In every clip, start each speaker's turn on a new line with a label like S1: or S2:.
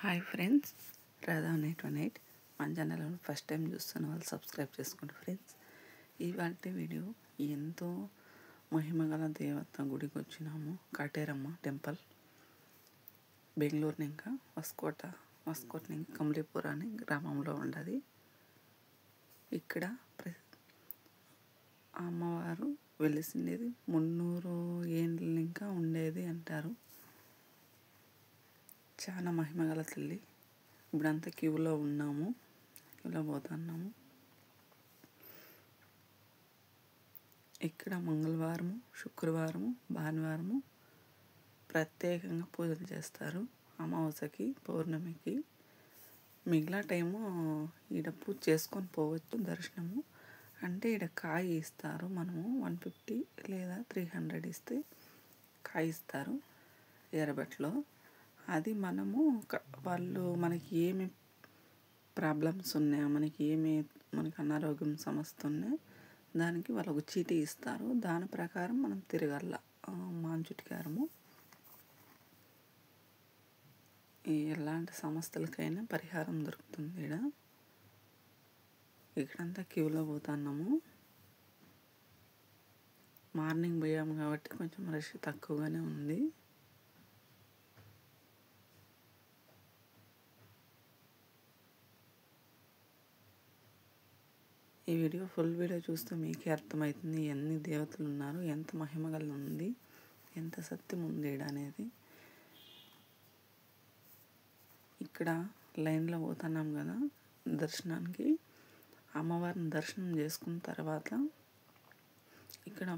S1: Hi friends, Radha 918 మన channel first time చూస్తున్న వాళ్ళు సబ్స్క్రైబ్ చేసుకోండి ఫ్రెండ్స్. ఇవాళ వీడియో ఎంతో మహిమగల దేవత గుడికి వచ్చినాము. కాటేరమ్మ టెంపుల్, బెంగళూరుని ఇంకా వస్కోట్ని ఇంకా కమలీపూర్ అనే గ్రామంలో ఉండదు. ఇక్కడ అమ్మవారు వెలిసిండేది 300 ఏండ్లు ఇంకా ఉండేది అంటారు. చాలా మహిమగల తల్లి. ఇప్పుడంతా క్యూలో పోతున్నాము. ఇక్కడ మంగళవారము, శుక్రవారము, భానువారము ప్రత్యేకంగా పూజలు చేస్తారు. అమావాస్యకి, పౌర్ణమికి. మిగిలిన టైము ఈడ పూజ చేసుకొని పోవచ్చు దర్శనము. అంటే ఈడ కాయ ఇస్తారు. మనము 150 లేదా 300 ఇస్తే కాయ ఇస్తారు ఎర్రబెట్టలో. అది మనము వాళ్ళు మనకి ఏమి ప్రాబ్లమ్స్ ఉన్నాయో, మనకి అనారోగ్యం సమస్య ఉన్నాయో దానికి వాళ్ళు ఒక చీటీ ఇస్తారు. దాని ప్రకారం మనం తిరగల మాంచుటికారము. ఎలాంటి సమస్యలకైనా పరిహారం దొరుకుతుంది. ఇక్కడంతా క్యూలో పోతున్నాము. మార్నింగ్ పోయాము కాబట్టి కొంచెం రష్ తక్కువగానే ఉంది. ఈ ఫుల్ వీడియో చూస్తే మీకే అర్థమవుతుంది ఎన్ని దేవతలు ఉన్నారు, ఎంత మహిమగల ఉంది, ఎంత సత్యం ఉంది అనేది. ఇక్కడ లైన్లో పోతున్నాం కదా దర్శనానికి. అమ్మవారిని దర్శనం చేసుకున్న తర్వాత ఇక్కడ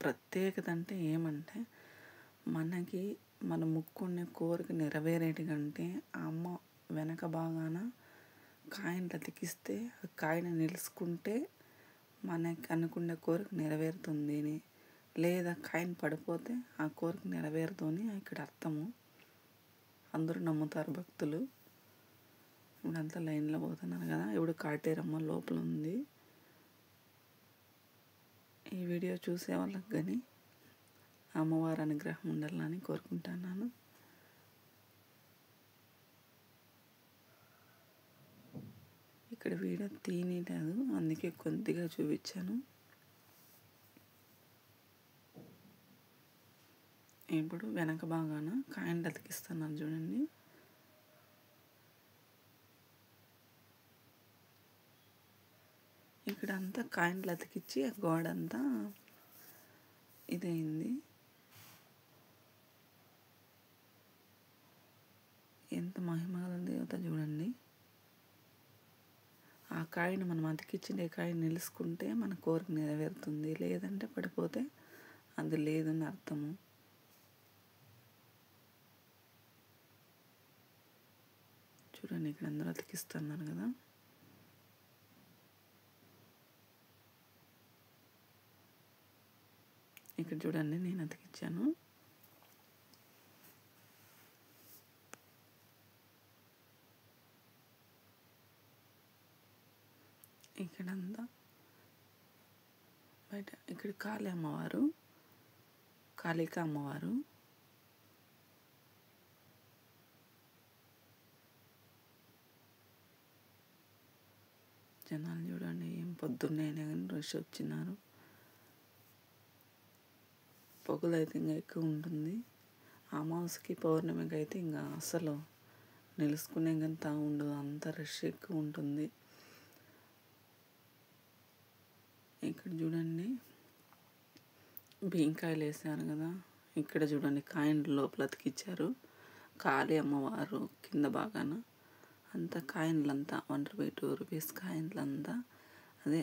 S1: ప్రత్యేకత అంటే ఏమంటే, మన ముక్కునే కోరిక నెరవేరేటి కంటే ఆ అమ్మ వెనక భాగాన కాయను అతికిస్తే ఆ కాయను నిలుచుకుంటే మనకి అనుకునే కోరిక నెరవేరుతుంది అని, లేదా కాయను పడిపోతే ఆ కోరిక నెరవేరుతుంది ఇక్కడ అర్థము. అందరూ నమ్ముతారు భక్తులు. ఇప్పుడంతా లైన్లో పోతున్నారు కదా. ఇప్పుడు కాటేరమ్మ లోపల ఉంది. ఈ వీడియో చూసే వాళ్ళకి కానీ అమ్మవారి అనుగ్రహం ఉండాలని కోరుకుంటున్నాను. ఇక్కడ వీడియో తీయలేదు, అందుకే కొద్దిగా చూపించాను. ఇప్పుడు వెనక భాగాన కాయలు అతికిస్తున్నాను చూడండి. ఇక్కడ అంతా కాయలు అతికిచ్చి ఆ గోడ అంతా ఇదైంది. ఎంత మహిమగల దేవత చూడండి. ఆ కాయను మనం అతికిచ్చిన కాయను నిలుచుకుంటే మన కోరిక నెరవేరుతుంది, లేదంటే పడిపోతే అది లేదని అర్థము. చూడండి, ఇక్కడ అందరూ అతికిస్తున్నారు కదా. ఇక్కడ చూడండి, నేను అతికిచ్చాను. ఇక్కడంతా బయట ఇక్కడ కాళికా అమ్మవారు. జనాలు చూడండి, ఏం పొద్దున్నే కానీ రష్ వచ్చినారు. పొగలు అయితే ఇంకా ఎక్కువ ఉంటుంది. అమావాస్యకి, పౌర్ణమికి అయితే ఇంకా అసలు నిలుచుకునే కానీ ఉండదు, అంత రష్ ఎక్కువ ఉంటుంది. ఇక్కడ చూడండి, బియ్యంకాయలు వేసారు కదా. ఇక్కడ చూడండి, కాయిన్లు లోపల అతికిచ్చారు. కాళీ అమ్మవారు కింద భాగాన అంతా కాయిన్లంతా 1 రూపీ 2 రూపీస్ కాయిన్లంతా అదే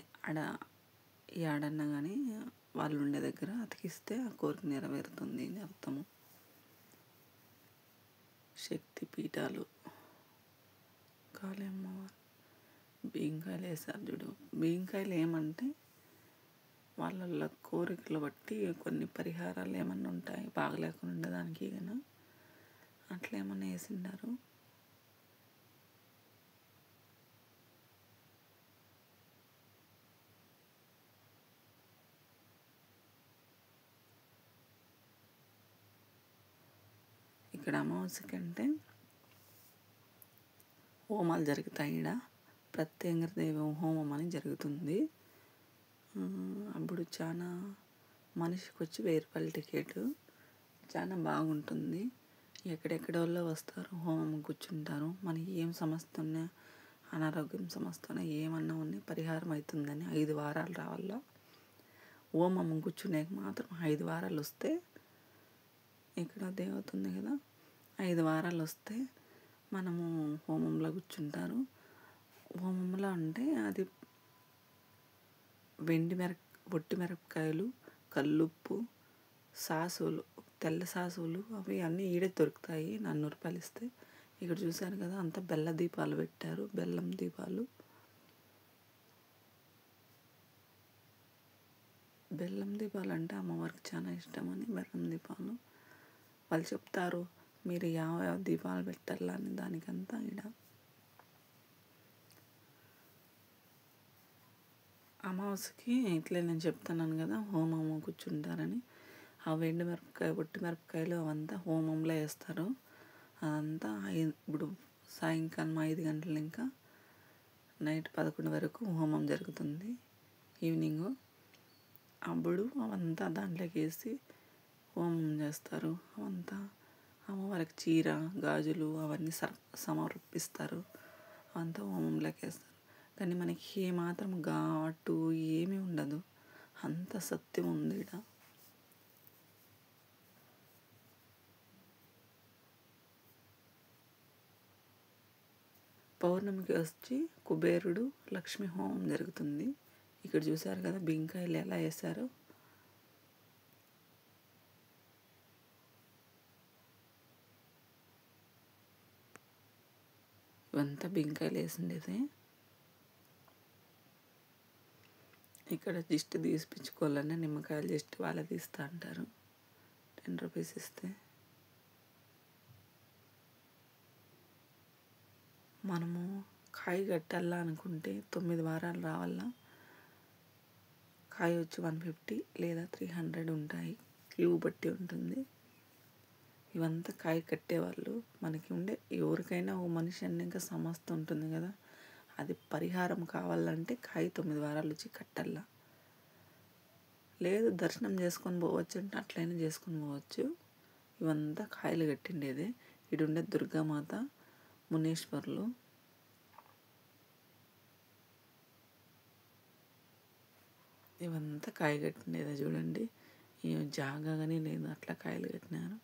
S1: ఏడన్నా కానీ వాళ్ళు ఉండే దగ్గర అతికిస్తే ఆ కోరిక నెరవేరుతుంది అని అర్థము. శక్తి పీఠాలు, కాళీ అమ్మవారు. బియ్యంకాయలు వేసారు చూడు. బియ్యంకాయలు ఏమంటే వాళ్ళ కోరికలు బట్టి కొన్ని పరిహారాలు ఏమన్నా ఉంటాయి, బాగలేకుండా ఉండేదానికి కానీ అట్లా ఏమన్నా వేసిండారు. ఇక్కడ అమావాస్య కంటే హోమాలు జరుగుతాయి. ఈడ ప్రత్యంగర దైవం హోమం అని జరుగుతుంది. అప్పుడు చాలా మనిషికి వచ్చి 1000 రూపాయల టికెట్. చాలా బాగుంటుంది. ఎక్కడెక్కడ వాళ్ళు వస్తారు, హోమం కూర్చుంటారు. మనకి ఏం సమస్య ఉన్నా, అనారోగ్యం సమస్య ఉన్నా, ఏమన్నా ఉన్నా పరిహారం అవుతుందని 5 వారాలు రావాలా. హోమం కూర్చునేకి మాత్రం 5 వారాలు వస్తే, ఇక్కడ దేవత ఉంది కదా, 5 వారాలు వస్తే మనము హోమంలో కూర్చుంటారు. హోమంలో అంటే అది ఒట్టి మిరపకాయలు, కల్లుప్పు, సాసులు, తెల్ల సాసులు అవి అన్నీ ఈడే దొరుకుతాయి. 400 రూపాయలు ఇస్తే. ఇక్కడ చూశారు కదా, అంతా బెల్ల దీపాలు పెట్టారు. బెల్లం దీపాలు, బెల్లం దీపాలు అంటే అమ్మవారికి చాలా ఇష్టమని బెల్లం దీపాలు వాళ్ళు చెప్తారు. మీరు ಯಾವ దీపాలు పెట్టాలని దానికంతా ఈడ. అమావాస్యకి ఇట్లే నేను చెప్తున్నాను కదా, హోమము కూర్చుంటారని. ఆ ఒట్టి మిరపకాయలు అవంతా హోమంలో వేస్తారు. అదంతా ఇప్పుడు సాయంకాలం 5 గంటలు ఇంకా నైట్ 11 వరకు హోమం జరుగుతుంది. ఈవినింగు అప్పుడు అవంతా దాంట్లోకి వేసి హోమం చేస్తారు. అవంతా అమ్మవారికి చీర, గాజులు అవన్నీ సమర్పిస్తారు. అవంతా హోమంలోకి వేస్తారు. కానీ మనకి ఏమాత్రం ఘాటు ఏమీ ఉండదు. అంత సత్యం ఉంది ఈడ. పౌర్ణమికి వచ్చి కుబేరుడు, లక్ష్మీ హోమం జరుగుతుంది. ఇక్కడ చూశారు కదా బింకాయలు ఎలా వేశారో. ఇవంతా బింకాయలు వేసిండేదే. ఇక్కడ దిష్టి తీసిపించుకోవాలన్నా నిమ్మకాయలు దిష్టి వాళ్ళే తీస్తా అంటారు. 10 రూపీస్ ఇస్తే. మనము కాయ కట్టాలా అనుకుంటే 9 వారాలు రావాలా. కాయ వచ్చి 150 లేదా 300 ఉంటాయి. క్యూ బట్టి ఉంటుంది. ఇవంతా కాయ కట్టేవాళ్ళు. మనకి ఉండే ఎవరికైనా ఓ మనిషి అన్నాక సమస్య ఉంటుంది కదా, అది పరిహారం కావాలంటే కాయ 9 వారాలు వచ్చి కట్టాల. లేదు దర్శనం చేసుకొని పోవచ్చు అంటే అట్లయినా చేసుకొని పోవచ్చు. ఇవంతా కాయలు కట్టిండేదే. ఇడుండే దుర్గామాత, మునేశ్వర్లు. ఇవంతా కాయ కట్టిండేదే చూడండి. ఈ జాగా కానీ లేదు, అట్లా కాయలు కట్టినారు.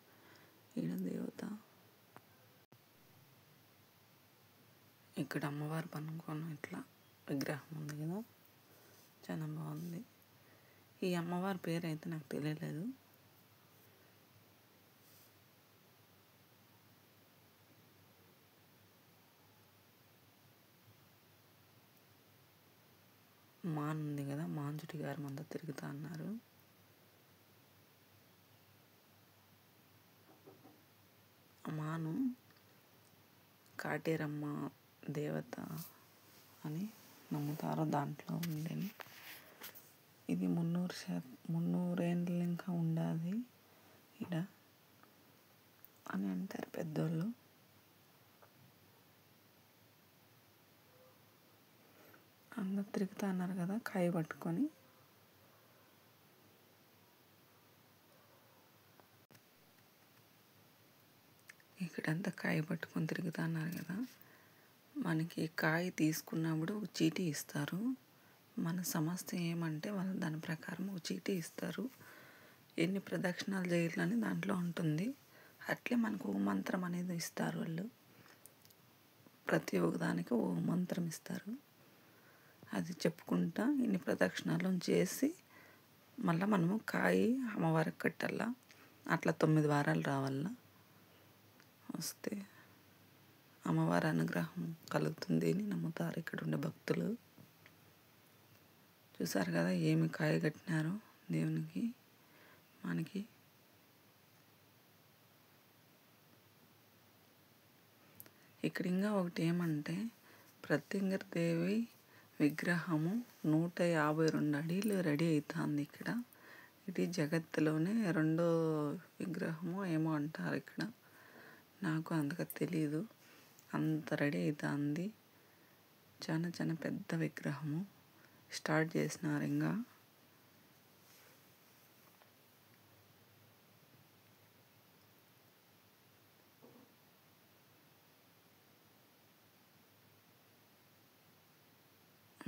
S1: ఈడ దేవత. ఇక్కడ అమ్మవారు పనుకొని ఇట్లా విగ్రహం ఉంది కదా, చాలా బాగుంది. ఈ అమ్మవారి పేరు అయితే నాకు తెలియలేదు. మాన్ ఉంది కదా, మాంచుటి గారు అంతా తిరుగుతా అన్నారు. మాను కాటేరమ్మ దేవత అని నమ్ముతారు. దాంట్లో ఉందని ఇది 300 ఏండ్లు ఇంకా ఉండాలి ఈడ అని అంటారు పెద్దోళ్ళు. అందరు తిరుగుతా అన్నారు కదా కాయ పట్టుకొని. ఇక్కడంతా కాయ పట్టుకొని తిరుగుతా అన్నారు కదా. మనకి కాయ తీసుకున్నప్పుడు ఒక చీటీ ఇస్తారు. మన సమస్య ఏమంటే వాళ్ళు దాని ప్రకారం ఒక చీటీ ఇస్తారు. ఎన్ని ప్రదక్షిణాలు చేయాలని దాంట్లో ఉంటుంది. అట్లే మనకు ఓ మంత్రం అనేది ఇస్తారు వాళ్ళు. ప్రతి ఒక్కదానికి ఓ మంత్రం ఇస్తారు. అది చెప్పుకుంటా ఇన్ని ప్రదక్షిణాలు చేసి మళ్ళీ మనము కాయ అమ్మవారికి కట్టాల. అట్లా 9 వారాలు రావాల. వస్తే అమ్మవారి అనుగ్రహం కలుగుతుంది అని నమ్ముతారు ఇక్కడ ఉండే భక్తులు. చూసారు కదా ఏమి కాయ కట్టినారో దేవునికి, మనకి. ఇక్కడ ఇంకా ఒకటి ఏమంటే ప్రత్యంగర దేవి విగ్రహము 152 అడుగులు రెడీ అవుతుంది ఇక్కడ. ఇది జగత్తులోనే 2వ విగ్రహము ఏమో అంటారు ఇక్కడ. నాకు అంతగా తెలీదు. అంత రెడీ అవుతుంది. చాలా చాలా పెద్ద విగ్రహము. స్టార్ట్ చేసినారు ఇంకా.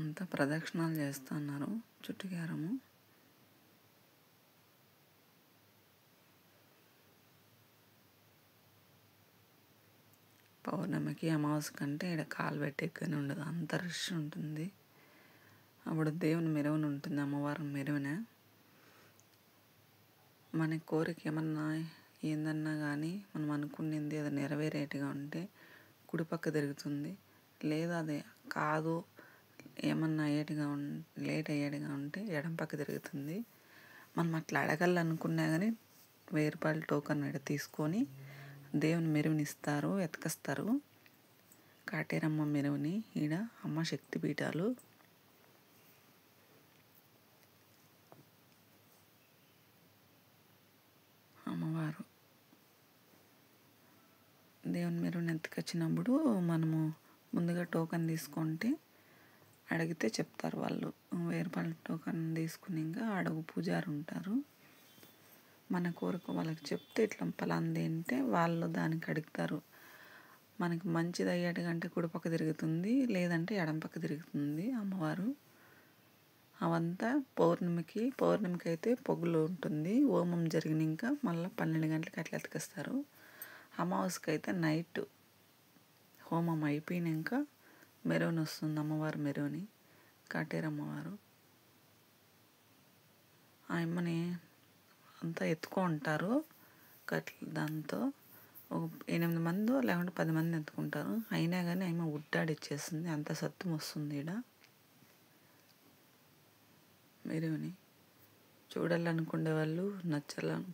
S1: అంతా ప్రదక్షిణాలు చేస్తున్నారు చుట్టుగారము. పౌర్ణమికి అమావాస్య కంటే ఇక్కడ కాలు పెట్టేక్కనే ఉండదు, అంత రష్ ఉంటుంది. అప్పుడు దేవుని మెరవన ఉంటుంది, అమ్మవారి మెరవన. మన కోరిక ఏమన్నా ఏందన్నా కానీ మనం అనుకునేది అది నెరవేరేట్టుగా ఉంటే కుడిపక్క తిరుగుతుంది. లేదా అది కాదు ఏమన్నా అయ్యేట్టుగా లేట్ అయ్యేట్టుగా ఉంటే ఎడం పక్క తిరుగుతుంది. మనం అట్లా అడగాలనుకున్నా కానీ 1000 రూపాయల టోకన్ తీసుకొని దేవుని మెరువునిస్తారు, ఎత్తుకొస్తారు. కాటేరమ్మ మెరువుని. ఈడ అమ్మ శక్తి పీఠాలు. అమ్మవారు దేవుని మెరువుని ఎత్తుకొచ్చినప్పుడు మనము ముందుగా టోకన్ తీసుకుంటే అడిగితే చెప్తారు వాళ్ళు. 1000 రూపాయల టోకన్ తీసుకుని ఇంకా అడుగు పూజారు ఉంటారు. మన కోరిక వాళ్ళకి చెప్తే ఇట్లా పలాంది అంటే వాళ్ళు దానికి అడుగుతారు. మనకి మంచిది అయ్యేట్టుగంటే కుడిపక్క తిరుగుతుంది, లేదంటే ఎడం పక్క తిరుగుతుంది అమ్మవారు. అవంతా పౌర్ణమికి అయితే పొగులు ఉంటుంది. హోమం జరిగినాక మళ్ళీ 12 గంటలకి అట్లా ఎత్తుకొస్తారు. అమావాస్యకి అయితే నైట్ హోమం అయిపోయినాక మెరవని వస్తుంది, అమ్మవారు మెరవని. కాటేరమ్మవారు ఆ అమ్మని అంతా ఎత్తుకుంటారు దాంతో. ఒక 8 మందో లేకుంటే 10 మంది ఎత్తుకుంటారు. అయినా కానీ ఆమె ఉడ్డాడిచ్చేస్తుంది, అంత సత్యం వస్తుంది. ఈడ మెరువుని చూడాలనుకునే వాళ్ళు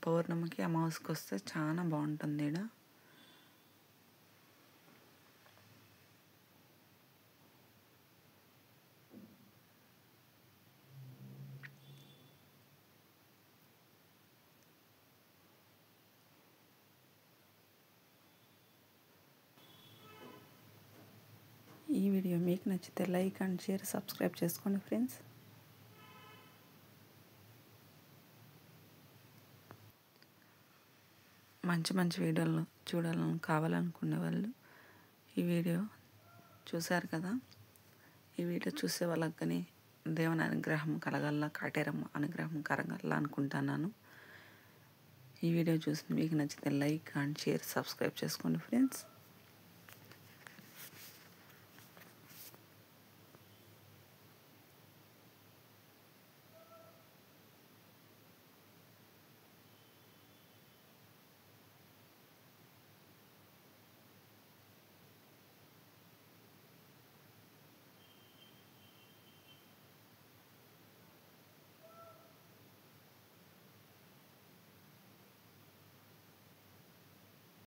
S1: పౌర్ణమికి అమావాస్యకి వస్తే చాలా బాగుంటుంది. ఈడ ఈ వీడియో మీకు నచ్చితే లైక్ అండ్ షేర్, సబ్స్క్రైబ్ చేసుకోండి ఫ్రెండ్స్. మంచి మంచి వీడియోలు కావాలనుకునే వాళ్ళు ఈ వీడియో చూశారు కదా. ఈ వీడియో చూసే వాళ్ళకి కానీ దేవుని అనుగ్రహం కలగల్లా, కాటేరమ్మ అనుగ్రహం కలగల్లా అనుకుంటున్నాను. ఈ వీడియో చూసి మీకు నచ్చితే లైక్ అండ్ షేర్, సబ్స్క్రైబ్ చేసుకోండి ఫ్రెండ్స్.